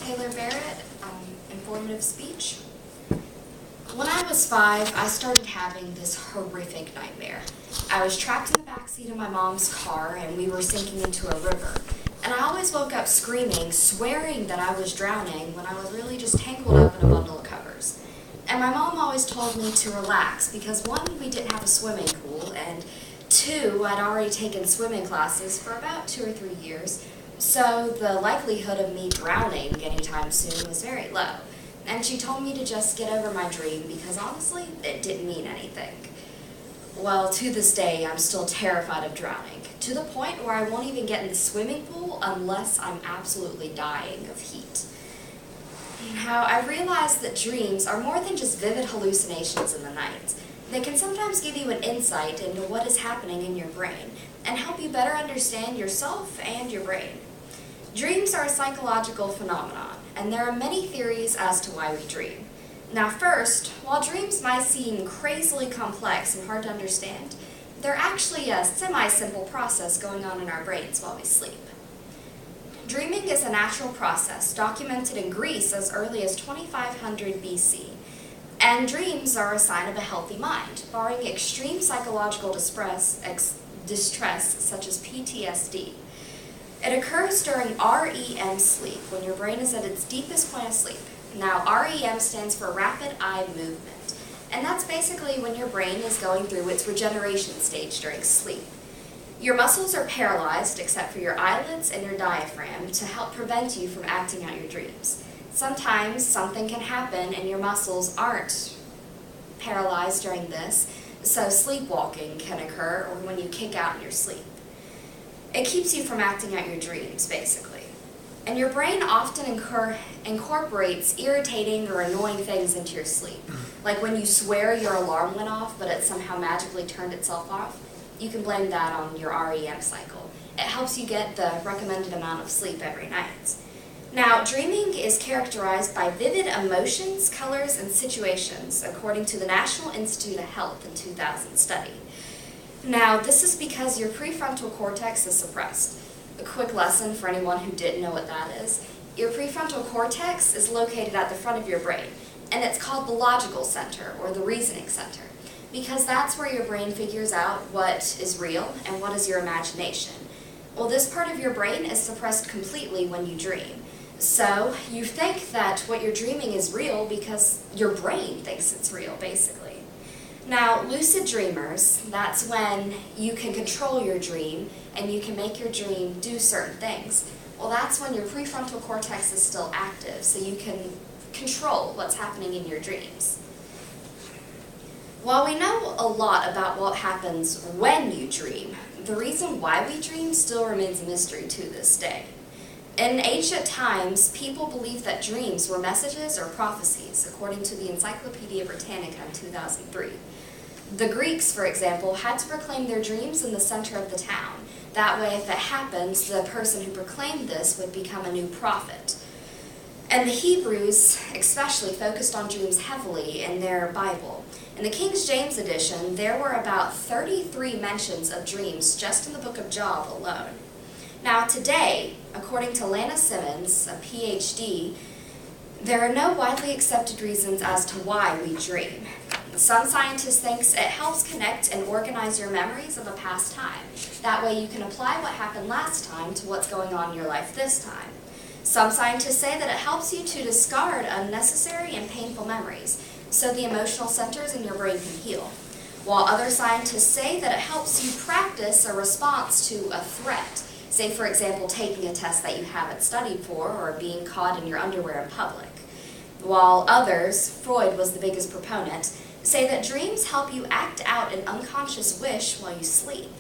Taylor Barrett, informative speech. When I was 5, I started having this horrific nightmare. I was trapped in the backseat of my mom's car and we were sinking into a river. And I always woke up screaming, swearing that I was drowning when I was really just tangled up in a bundle of covers. And my mom always told me to relax because 1, we didn't have a swimming pool, and 2, I'd already taken swimming classes for about 2 or 3 years, so the likelihood of me drowning anytime soon was very low. And she told me to just get over my dream because honestly, it didn't mean anything. Well, to this day, I'm still terrified of drowning, to the point where I won't even get in the swimming pool unless I'm absolutely dying of heat. Now, I realized that dreams are more than just vivid hallucinations in the night. They can sometimes give you an insight into what is happening in your brain and help you better understand yourself and your brain. Dreams are a psychological phenomenon, and there are many theories as to why we dream. Now first, while dreams might seem crazily complex and hard to understand, they're actually a semi-simple process going on in our brains while we sleep. Dreaming is a natural process documented in Greece as early as 2500 BC, and dreams are a sign of a healthy mind, barring extreme psychological distress such as PTSD. It occurs during REM sleep, when your brain is at its deepest point of sleep. Now, REM stands for rapid eye movement, and that's basically when your brain is going through its regeneration stage during sleep. Your muscles are paralyzed except for your eyelids and your diaphragm to help prevent you from acting out your dreams. Sometimes something can happen and your muscles aren't paralyzed during this, so sleepwalking can occur or when you kick out in your sleep. It keeps you from acting out your dreams, basically. And your brain often incorporates irritating or annoying things into your sleep. Like when you swear your alarm went off, but it somehow magically turned itself off, you can blame that on your REM cycle. It helps you get the recommended amount of sleep every night. Now, dreaming is characterized by vivid emotions, colors, and situations, according to the National Institute of Health in 2000 study. Now, this is because your prefrontal cortex is suppressed. A quick lesson for anyone who didn't know what that is. Your prefrontal cortex is located at the front of your brain, and it's called the logical center, or the reasoning center, because that's where your brain figures out what is real and what is your imagination. Well, this part of your brain is suppressed completely when you dream. So, you think that what you're dreaming is real because your brain thinks it's real, basically. Now, lucid dreamers, that's when you can control your dream and you can make your dream do certain things. Well, that's when your prefrontal cortex is still active, so you can control what's happening in your dreams. While we know a lot about what happens when you dream, the reason why we dream still remains a mystery to this day. In ancient times, people believed that dreams were messages or prophecies, according to the Encyclopedia Britannica in 2003. The Greeks, for example, had to proclaim their dreams in the center of the town. That way, if it happens, the person who proclaimed this would become a new prophet. And the Hebrews especially focused on dreams heavily in their Bible. In the King James Edition, there were about 33 mentions of dreams just in the book of Job alone. Now today, according to Lana Simmons, a PhD, there are no widely accepted reasons as to why we dream. Some scientists think it helps connect and organize your memories of a past time. That way you can apply what happened last time to what's going on in your life this time. Some scientists say that it helps you to discard unnecessary and painful memories, so the emotional centers in your brain can heal. While other scientists say that it helps you practice a response to a threat. Say, for example, taking a test that you haven't studied for or being caught in your underwear in public. While others, Freud was the biggest proponent, say that dreams help you act out an unconscious wish while you sleep.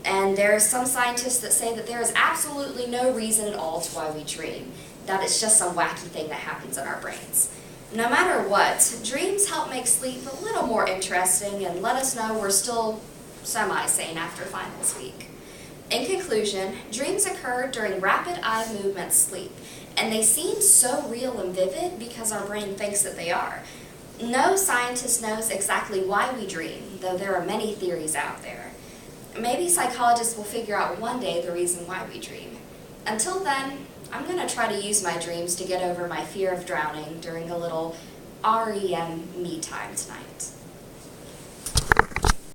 And there are some scientists that say that there is absolutely no reason at all to why we dream, that it's just some wacky thing that happens in our brains. No matter what, dreams help make sleep a little more interesting and let us know we're still semi-sane after finals week. In conclusion, dreams occur during rapid eye movement sleep, and they seem so real and vivid because our brain thinks that they are. No scientist knows exactly why we dream, though there are many theories out there. Maybe psychologists will figure out one day the reason why we dream. Until then, I'm going to try to use my dreams to get over my fear of drowning during a little REM me time tonight.